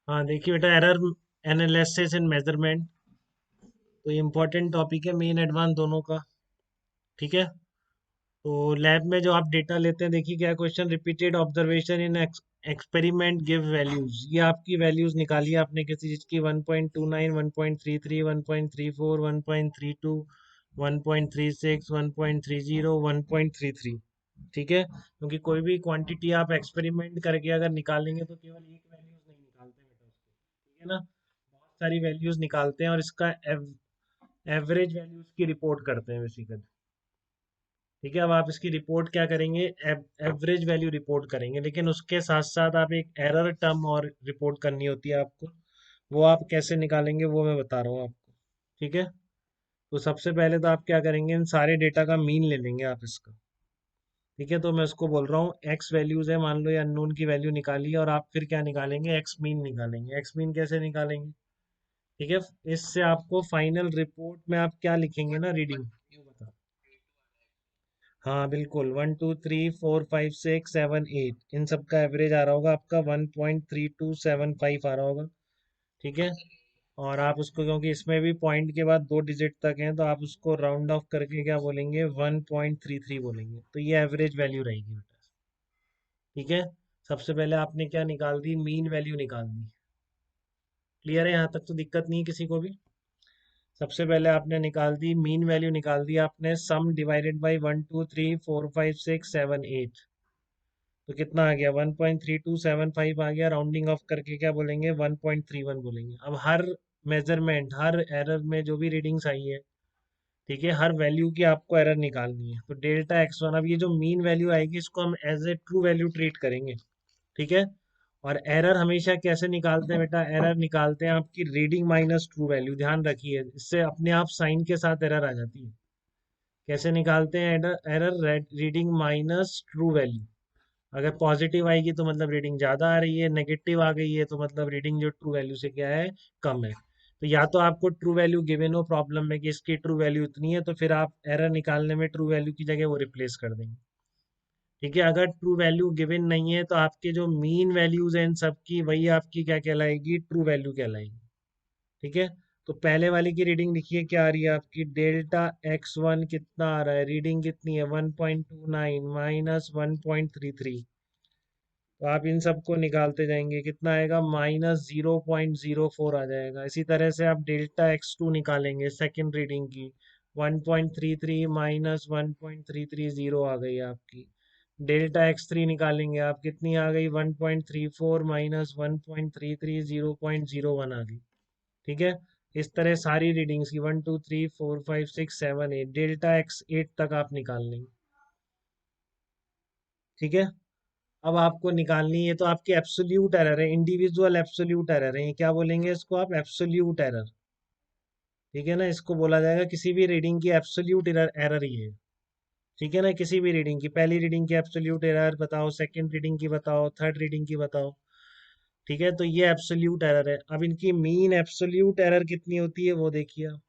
हाँ देखिए बेटा, एरर एनालिसिस एंड मेजरमेंट, तो इम्पोर्टेंट टॉपिक है, मेन एडवांस दोनों का। ठीक है। तो लैब में जो आप डेटा लेते हैं, देखिए क्या क्वेश्चन, रिपीटेड ऑब्जर्वेशन इन एक्सपेरिमेंट गिव वैल्यूज। ये आपकी वैल्यूज निकाली आपने किसी चीज की, 1.29, 1.33, 1.34, 1.32, 1.36, 1.30, 1.33। ठीक है, क्योंकि कोई भी क्वांटिटी आप एक्सपेरिमेंट करके अगर निकालेंगे तो केवल एक वैल्यूज नहीं निकालते बेटा उसके, ठीक है ना, बहुत सारी वैल्यूज निकालते हैं और इसका एवरेज वैल्यूज की रिपोर्ट करते हैं बेसिकली। ठीक है, अब आप इसकी रिपोर्ट क्या करेंगे, एवरेज वैल्यू रिपोर्ट करेंगे, लेकिन उसके साथ साथ आप एक एरर टर्म और रिपोर्ट करनी होती है आपको। वो आप कैसे निकालेंगे वो मैं बता रहा हूँ आपको। ठीक है। तो सबसे पहले तो आप क्या करेंगे, इन सारे डेटा का मीन ले लेंगे आप इसका। ठीक है, तो मैं उसको बोल रहा हूँ एक्स वैल्यूज है, मान लो ये अननोन की वैल्यू निकाली है, और आप फिर क्या निकालेंगे, एक्स मीन निकालेंगे। एक्स मीन कैसे निकालेंगे? ठीक है, इससे आपको फाइनल रिपोर्ट में आप क्या लिखेंगे ना, रीडिंग, वो बता। हाँ बिल्कुल, 1 2 3 4 5 6 7 8, इन सब का एवरेज आ रहा होगा आपका 1.3275 आ रहा होगा। ठीक है। और आप उसको, क्योंकि इसमें भी पॉइंट के बाद 2 डिजिट तक हैं, तो आप उसको राउंड ऑफ करके क्या बोलेंगे, 1.33 बोलेंगे, तो ये एवरेज वैल्यू रहेगी बेटा। ठीक है। सबसे पहले आपने क्या निकाल दी, मीन वैल्यू निकाल दी। क्लियर है, यहाँ तक तो दिक्कत नहीं है किसी को भी। सबसे पहले आपने निकाल दी मीन वैल्यू, निकाल दी आपने, सम डिवाइडेड बाई 1 2 3 4 5 6 7 8, तो कितना आ गया, 1.3275 आ गया। राउंडिंग ऑफ करके क्या बोलेंगे, 1.31 बोलेंगे। अब हर मेजरमेंट, हर एरर में जो भी रीडिंग्स आई है, ठीक है, हर वैल्यू की आपको एरर निकालनी है। तो डेल्टा x1, अब ये जो मीन वैल्यू आएगी इसको हम as a true value treat करेंगे। ठीक है। और एरर हमेशा कैसे निकालते हैं बेटा, एरर निकालते हैं आपकी रीडिंग माइनस ट्रू वैल्यू, ध्यान रखिए, इससे अपने आप साइन के साथ एरर आ जाती है। कैसे निकालते हैं error, error reading minus true value. अगर पॉजिटिव आएगी तो मतलब रीडिंग ज़्यादा आ रही है, नेगेटिव आ गई है तो मतलब रीडिंग जो ट्रू वैल्यू से क्या है, कम है। तो या तो आपको ट्रू वैल्यू गिवन हो प्रॉब्लम में कि इसकी ट्रू वैल्यू इतनी है, तो फिर आप एरर निकालने में ट्रू वैल्यू की जगह वो रिप्लेस कर देंगे। ठीक है, अगर ट्रू वैल्यू गिवन नहीं है तो आपके जो मीन वैल्यूज हैं इन सब की, वही आपकी क्या कहलाएगी, ट्रू वैल्यू कहलाएगी। ठीक है। तो पहले वाले की रीडिंग लिखिए, क्या आ रही है आपकी, डेल्टा x1 कितना आ रहा है, रीडिंग कितनी है, 1.29 माइनस 1.33। तो आप इन सबको निकालते जाएंगे, कितना आएगा, -0.04 आ जाएगा। इसी तरह से आप डेल्टा x2 निकालेंगे सेकंड रीडिंग की, 1.33 माइनस 1.330 आ गई आपकी। डेल्टा x3 निकालेंगे आप, कितनी आ गई, 1.34 माइनस 1.33, 0.01 आ गई। ठीक है। इस तरह सारी रीडिंग्स की 1 2 3 4 5 6 7 8, डेल्टा x8 तक आप निकाल लेंगे। ठीक है। अब आपको निकालनी है, तो आपकी एब्सोल्यूट एरर है, इंडिविजुअल एब्सोल्यूट एरर है, ये क्या बोलेंगे इसको आप, एब्सोल्यूट एरर। ठीक है ना, इसको बोला जाएगा किसी भी रीडिंग की एब्सोल्यूट एरर, एरर ही है। ठीक है ना, किसी भी रीडिंग की, पहली रीडिंग की एब्सोल्यूट एरर बताओ, सेकंड रीडिंग की बताओ, थर्ड रीडिंग की बताओ। ठीक है, तो ये एब्सोल्यूट एरर है। अब इनकी मीन एब्सोल्यूट एरर कितनी होती है वो देखिए आप।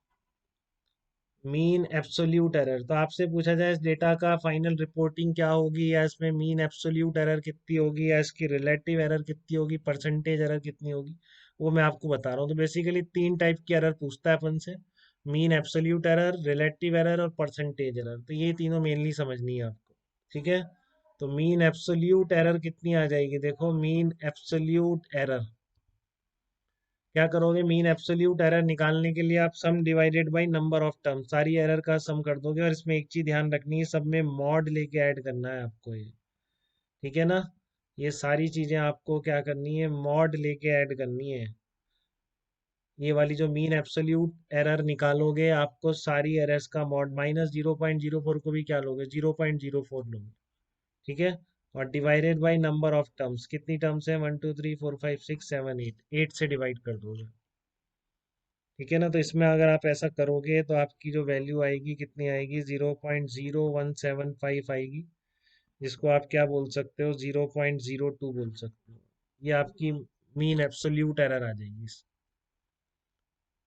मीन एब्सोल्यूट एरर, तो आपसे पूछा जाए इस डेटा का फाइनल रिपोर्टिंग क्या होगी, या इसमें मीन एब्सोल्यूट एरर कितनी होगी, या इसकी रिलेटिव एरर कितनी होगी, परसेंटेज एरर कितनी होगी, वो मैं आपको बता रहा हूँ। तो बेसिकली 3 टाइप की एरर पूछता है अपन से, mean absolute error, relative error और परसेंटेज एरर, तो ये तीनों मेनली समझनी है आपको। ठीक है। तो मीन एब्सोल्यूट एरर कितनी आ जाएगी, देखो मीन एब्सोल्यूट एरर, क्या करोगे, मीन एब्सोल्यूट एरर निकालने के लिए आप सम divided by number of term, सारी एरर का सम कर दोगे, और इसमें एक चीज ध्यान रखनी है, सब में मॉड लेके ऐड करना है आपको ये। ठीक है ना, ये सारी चीजें आपको क्या करनी है, मॉड लेके ऐड करनी है। ये वाली जो मीन एब्सोल्यूट एरर निकालोगे, आपको सारी एरर्स का मॉड, -0.04 को भी क्या लोगे, 0.04 लोगे। ठीक है। और divided by number of terms, कितनी टर्म्स है, 1 2 3 4 5 6 7 8, 8 से डिवाइड कर दोगे। ठीक है ना, तो इसमें अगर आप ऐसा करोगे तो आपकी जो वैल्यू आएगी कितनी आएगी, 0.0175 आएगी, जिसको आप क्या बोल सकते हो, 0.02 बोल सकते हो। ये आपकी मीन एब्सोल्यूट एरर आ जाएगी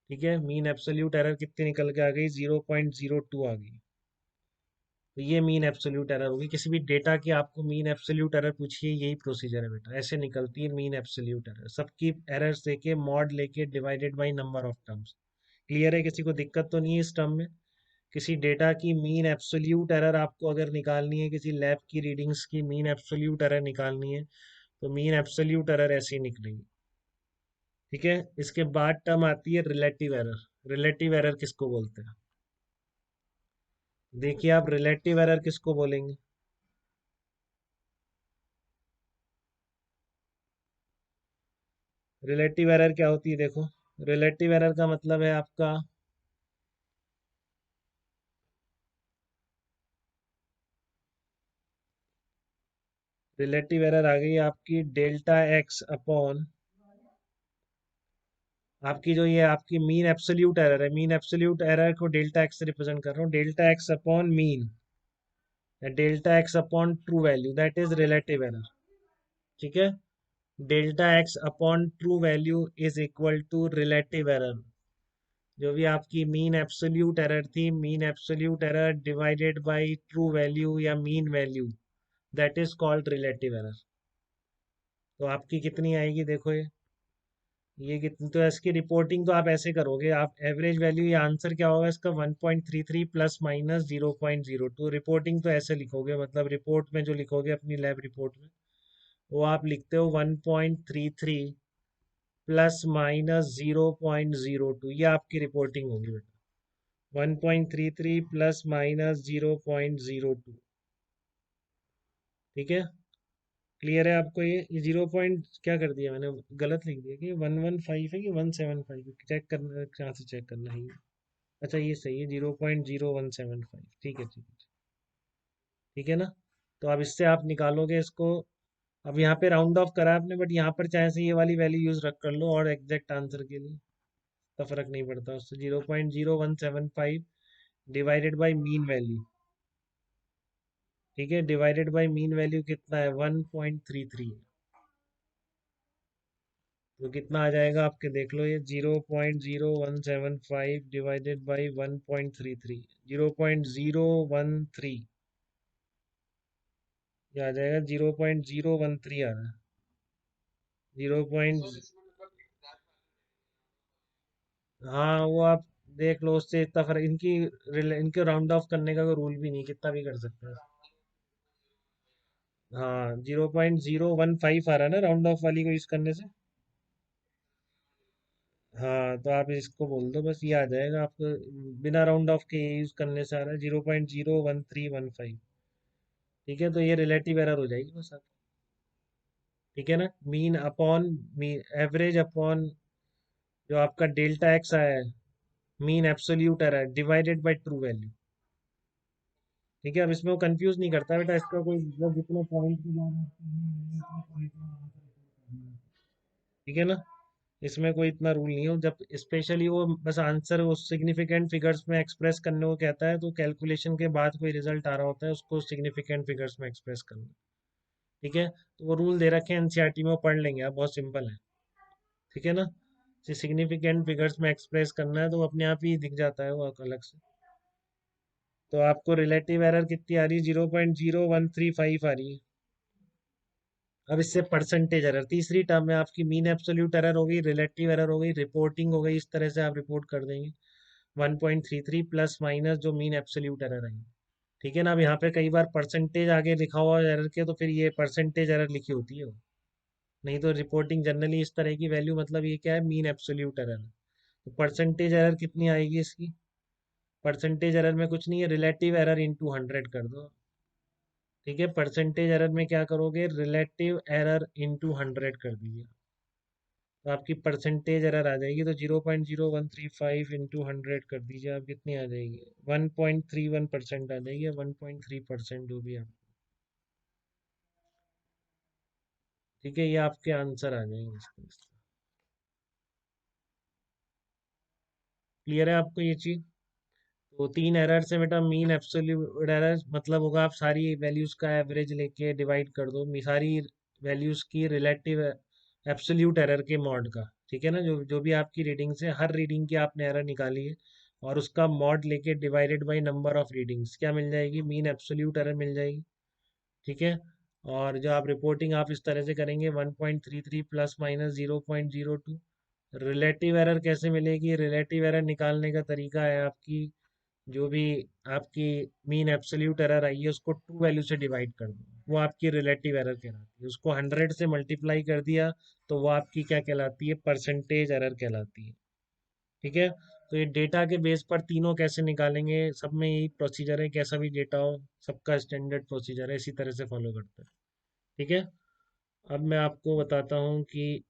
ठीक है, मीन एब्सोल्यूट एरर कितनी निकल के आ गई, 0.02 आ गई। तो ये मीन एब्सोल्यूट एरर होगी। किसी भी डेटा की आपको मीन एब्सोल्यूट एरर पूछिए, यही प्रोसीजर है बेटा, ऐसे निकलती है मीन एब्सोल्यूट एरर। सबकी एरर्स लेके मॉड लेके divided by number of terms. Clear है? किसी को दिक्कत तो नहीं है इस टर्म में? किसी डेटा की मीन एब्सोल्यूट एरर आपको अगर निकालनी है, किसी लैब की रीडिंग्स की मीन एब्सोल्यूट एरर निकालनी है, तो मीन एब्सोल्यूट एरर ऐसी निकलेगी। ठीक है, इसके बाद टर्म आती है रिलेटिव एरर। रिलेटिव एरर किसको बोलते हैं? देखिए आप, रिलेटिव एरर किसको बोलेंगे? रिलेटिव एरर क्या होती है? देखो, रिलेटिव एरर का मतलब है आपका, रिलेटिव एरर आ गई आपकी डेल्टा एक्स अपॉन आपकी, जो ये आपकी मीन एब्सोल्यूट एरर है, मीन एब्सोल्यूट एरर को डेल्टा एक्स से रिप्रेजेंट कर रहा हूँ, डेल्टा एक्स अपॉन मीन, या delta x upon true value, that is relative error. ठीक है, delta x upon true value is equal to relative error. जो भी आपकी मीन एब्सोल्यूट एरर थी, mean absolute error divided by true value या mean value, that is called relative error. तो आपकी कितनी आएगी देखो, ये कितनी, तो इसकी रिपोर्टिंग तो आप ऐसे करोगे, आप एवरेज वैल्यू, ये आंसर क्या होगा इसका, 1.33 प्लस माइनस 0.02। रिपोर्टिंग तो ऐसे लिखोगे, मतलब रिपोर्ट में जो लिखोगे अपनी लैब रिपोर्ट में, वो आप लिखते हो 1.33 प्लस माइनस 0.02। ये आपकी रिपोर्टिंग होगी बेटा, 1.33 प्लस माइनस 0.02। ठीक है, क्लियर है आपको? ये 0 पॉइंट क्या कर दिया मैंने, गलत लिख दिया कि 115 है कि 175? चेक करना, कहाँ से चेक करना है ये? अच्छा ये सही है, 0.0175। ठीक है, ठीक है। ठीक है ना? तो अब इससे आप निकालोगे इसको। अब यहाँ पे राउंड ऑफ करा आपने, बट यहाँ पर चाहे से ये वाली वैल्यू यूज रख कर लो और एग्जैक्ट आंसर के लिए तो फर्क नहीं पड़ता उससे। 0.0175 डिवाइडेड बाई मीन वैल्यू। ठीक है, डिवाइडेड बाई मीन वैल्यू कितना है, 1.33। तो कितना आ जाएगा आपके, देख लो, ये 0.0175 डिवाइडेड बाई 1.33, 0.013। ये आ जाएगा 0.013 आ रहा है। 0. हाँ वो आप देख लो, उससे इतना फर्क, इनके राउंड ऑफ करने का कोई रूल भी नहीं, कितना भी कर सकते हैं। हाँ, 0.015 आ रहा है ना राउंड ऑफ वाली को यूज करने से। हाँ, तो आप इसको बोल दो बस, ये आ जाएगा आपको, बिना राउंड ऑफ के यूज करने से आ रहा है 0.01315। ठीक है, तो ये रिलेटिव एरर हो जाएगी बस आप। ठीक है ना, mean upon mean, average upon जो आपका डेल्टा एक्स आया है, mean absolute error divided by true value. ठीक है, अब इसमें वो कंफ्यूज नहीं करता बेटा, इसका कोई मतलब जितने पॉइंट के बाद आपको ये उतने point में answer करना है। ठीक है ना, इसमें कोई इतना रूल नहीं है। जब स्पेशली वो बस आंसर वो सिग्निफिकेंट फिगर्स में एक्सप्रेस करने को कहता है, तो कैलकुलेशन के बाद कोई रिजल्ट आ रहा होता है, उसको सिग्निफिकेंट फिगर्स में एक्सप्रेस करना। ठीक है, तो वो रूल दे रखे हैं एनसीईआरटी में, वो पढ़ लेंगे आप, बहुत सिंपल है। ठीक है ना, सिग्निफिकेंट फिगर्स में एक्सप्रेस करना है तो वो अपने आप ही दिख जाता है वो अलग से। तो आपको रिलेटिव एरर कितनी आ रही है, 0.0135 आ रही है। अब इससे परसेंटेज एरर, तीसरी टर्म में आपकी मीन एब्सोल्यूट एरर हो गई, रिलेटिव एरर हो गई, रिपोर्टिंग हो गई, इस तरह से आप रिपोर्ट कर देंगे 1.33 प्लस माइनस जो मीन एब्सोल्यूट एरर आई। ठीक है ना, अब यहाँ पे कई बार परसेंटेज आगे लिखा हुआ है एरर के, तो फिर ये परसेंटेज एरर लिखी होती है वो। नहीं तो रिपोर्टिंग जनरली इस तरह की वैल्यू, मतलब ये क्या है, मीन एब्सोल्यूट एरर। तो परसेंटेज एरर कितनी आएगी इसकी, परसेंटेज एरर में कुछ नहीं है, रिलेटिव एरर इंटू 100 कर दो। ठीक है, परसेंटेज एरर में क्या करोगे, रिलेटिव एरर इंटू 100 कर दीजिए, तो आपकी परसेंटेज एरर आ जाएगी। तो 0.0135 इंटू 100 कर दीजिए, आप कितनी आ जाएगी, 1.31% आ जाएगी, 1.3% जो भी आप। ठीक है, ये आपके आंसर आ जाएंगे इसके। क्लियर है आपको ये चीज? तो तीन एरर से बेटा, मीन एब्सोल्यूट एरर मतलब होगा, आप सारी वैल्यूज का एवरेज लेके डिवाइड कर दो, सारी वैल्यूज की रिलेटिव एब्सोल्यूट एरर के मॉड का। ठीक है ना, जो जो भी आपकी रीडिंग से, हर रीडिंग की आपने एरर निकाली है, और उसका मॉड लेके divided by number of readings, क्या मिल जाएगी? मीन एब्सोल्यूट एरर मिल जाएगी। ठीक है। और जो आप रिपोर्टिंग आप इस तरह से करेंगे 1.33 प्लस माइनस 0.02। रिलेटिव एरर कैसे मिलेगी? रिलेटिव एरर निकालने का तरीका है आपकी, जो भी आपकी मीन एब्सोल्यूट एरर आई है उसको टू वैल्यू से डिवाइड कर दो, वो आपकी रिलेटिव एरर कहलाती है। उसको 100 से मल्टीप्लाई कर दिया तो वो आपकी क्या कहलाती है? परसेंटेज एरर कहलाती है। ठीक है। तो ये डेटा के बेस पर तीनों कैसे निकालेंगे, सब में यही प्रोसीजर है, कैसा भी डेटा हो सबका स्टैंडर्ड प्रोसीजर है, इसी तरह से फॉलो करते हैं। ठीक है। अब मैं आपको बताता हूँ कि